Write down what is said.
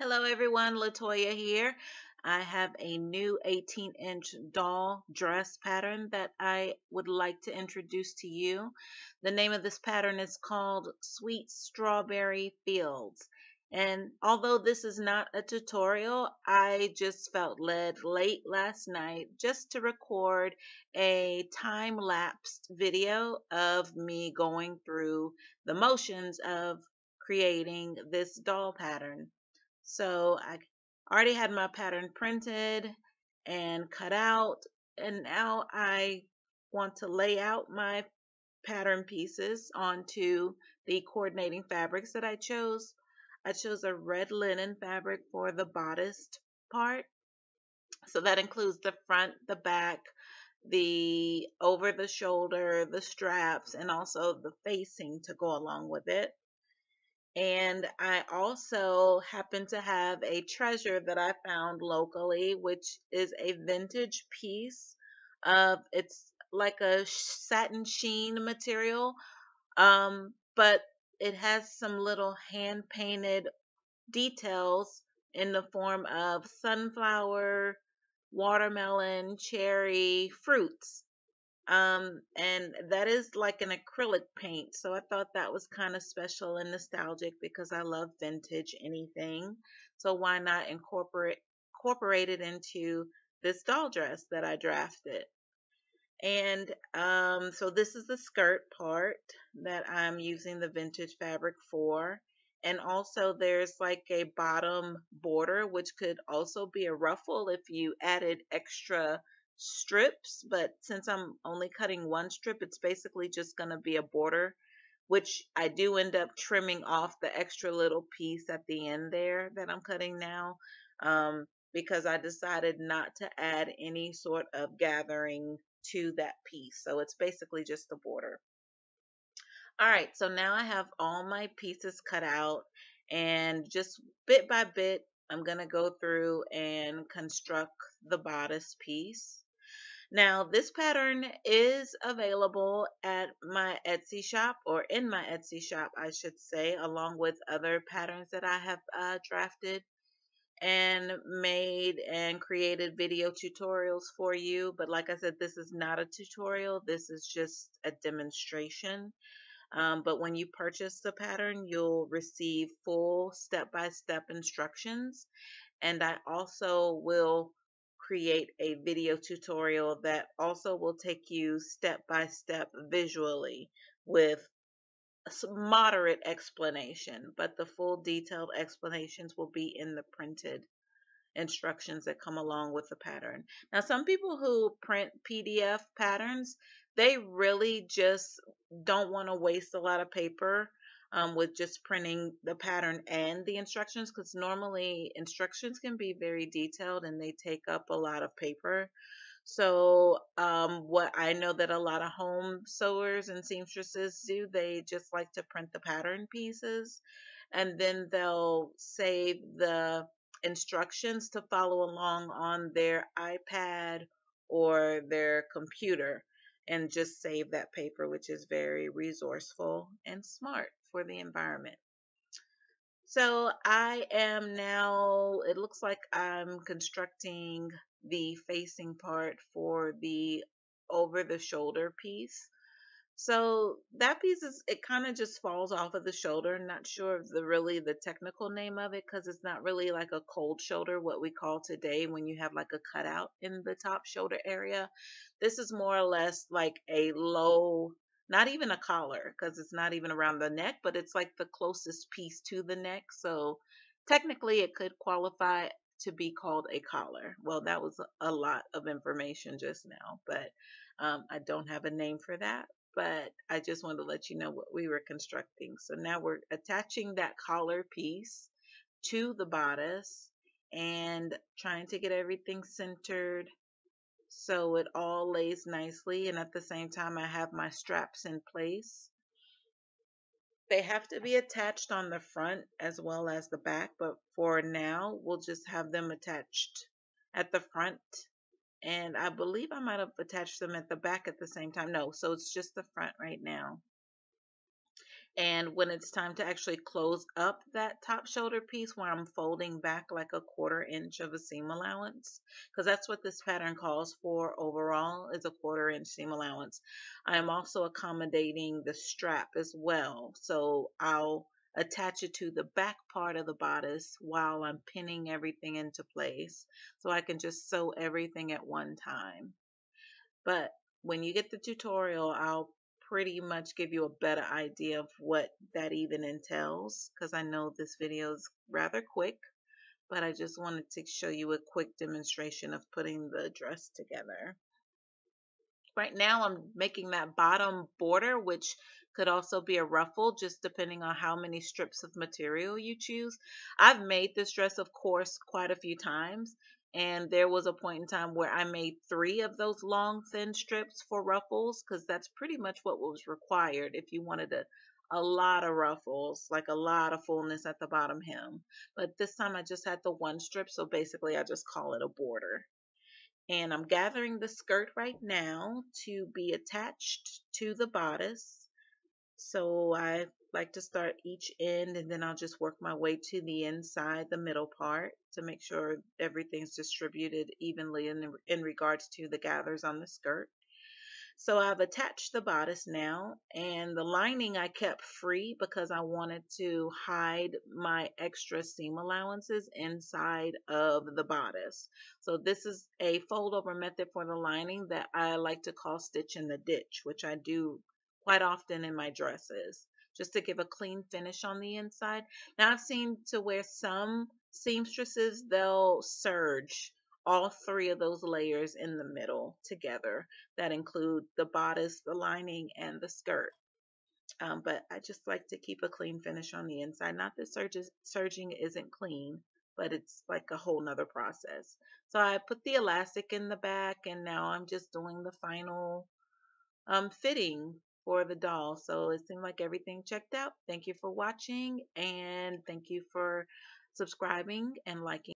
Hello everyone, Latoya here. I have a new 18-inch doll dress pattern that I would like to introduce to you. The name of this pattern is called Sweet Strawberry Fields. And although this is not a tutorial, I just felt led late last night just to record a time-lapsed video of me going through the motions of creating this doll pattern. So I already had my pattern printed and cut out, and now I want to lay out my pattern pieces onto the coordinating fabrics that I chose. I chose a red linen fabric for the bodice part. So that includes the front, the back, the over the shoulder, the straps, and also the facing to go along with it. And I also happen to have a treasure that I found locally, which is a vintage piece of, it's like a satin sheen material, but it has some little hand painted details in the form of sunflower, watermelon, cherry, fruits. And that is like an acrylic paint. So I thought that was kind of special and nostalgic because I love vintage anything. So why not incorporate it into this doll dress that I drafted? And so this is the skirt part that I'm using the vintage fabric for. And also there's like a bottom border, which could also be a ruffle if you added extra strips. But since I'm only cutting one strip, it's basically just going to be a border, which I do end up trimming off the extra little piece at the end there that I'm cutting now. Because I decided not to add any sort of gathering to that piece. So it's basically just the border. All right, so now I have all my pieces cut out, and just bit by bit, I'm going to go through and construct the bodice piece. Now, this pattern is available at my Etsy shop, or in my Etsy shop, I should say, along with other patterns that I have drafted and made and created video tutorials for you. But like I said, this is not a tutorial. This is just a demonstration. But when you purchase the pattern, you'll receive full step-by-step instructions. And I also will create a video tutorial that also will take you step-by-step visually with moderate explanation, but the full detailed explanations will be in the printed instructions that come along with the pattern. Now, some people who print PDF patterns, they really just don't want to waste a lot of paper with just printing the pattern and the instructions, because normally instructions can be very detailed and they take up a lot of paper. So, what I know that a lot of home sewers and seamstresses do, they just like to print the pattern pieces and then they'll save the instructions to follow along on their iPad or their computer and just save that paper, which is very resourceful and smart for the environment. So I am now, it looks like I'm constructing the facing part for the over the shoulder piece. So that piece is, it kind of just falls off of the shoulder. I'm not sure of the technical name of it because it's not really like a cold shoulder, what we call today when you have like a cutout in the top shoulder area. This is more or less like a low, not even a collar because it's not even around the neck, but it's like the closest piece to the neck. So technically it could qualify to be called a collar. Well, that was a lot of information just now, but I don't have a name for that, but I just wanted to let you know what we were constructing. So now we're attaching that collar piece to the bodice and trying to get everything centered so it all lays nicely, and at the same time I have my straps in place. They have to be attached on the front as well as the back, but for now we'll just have them attached at the front, and I believe I might have attached them at the back at the same time. No, so it's just the front right now. And when it's time to actually close up that top shoulder piece where I'm folding back like a 1/4 inch of a seam allowance, because that's what this pattern calls for overall, is a 1/4 inch seam allowance. I am also accommodating the strap as well. So I'll attach it to the back part of the bodice while I'm pinning everything into place, so I can just sew everything at one time. But when you get the tutorial, I'll pretty much give you a better idea of what that even entails, because I know this video is rather quick, but I just wanted to show you a quick demonstration of putting the dress together. Right now I'm making that bottom border, which could also be a ruffle, just depending on how many strips of material you choose. I've made this dress, of course, quite a few times, and there was a point in time where I made 3 of those long, thin strips for ruffles, because that's pretty much what was required if you wanted a lot of ruffles, like a lot of fullness at the bottom hem. But this time I just had the 1 strip, so basically I just call it a border. And I'm gathering the skirt right now to be attached to the bodice. So I like to start each end, and then I'll just work my way to the inside, the middle part, to make sure everything's distributed evenly in regards to the gathers on the skirt. So I've attached the bodice now, and the lining I kept free because I wanted to hide my extra seam allowances inside of the bodice. So this is a fold over method for the lining that I like to call stitch in the ditch, which I do quite often in my dresses, just to give a clean finish on the inside. Now I've seen to where some seamstresses, they'll serge all 3 of those layers in the middle together, that include the bodice, the lining, and the skirt. But I just like to keep a clean finish on the inside. Not that serging isn't clean, but it's like a whole nother process. So I put the elastic in the back, and now I'm just doing the final fitting for the doll. So it seemed like everything checked out. Thank you for watching, and thank you for subscribing and liking.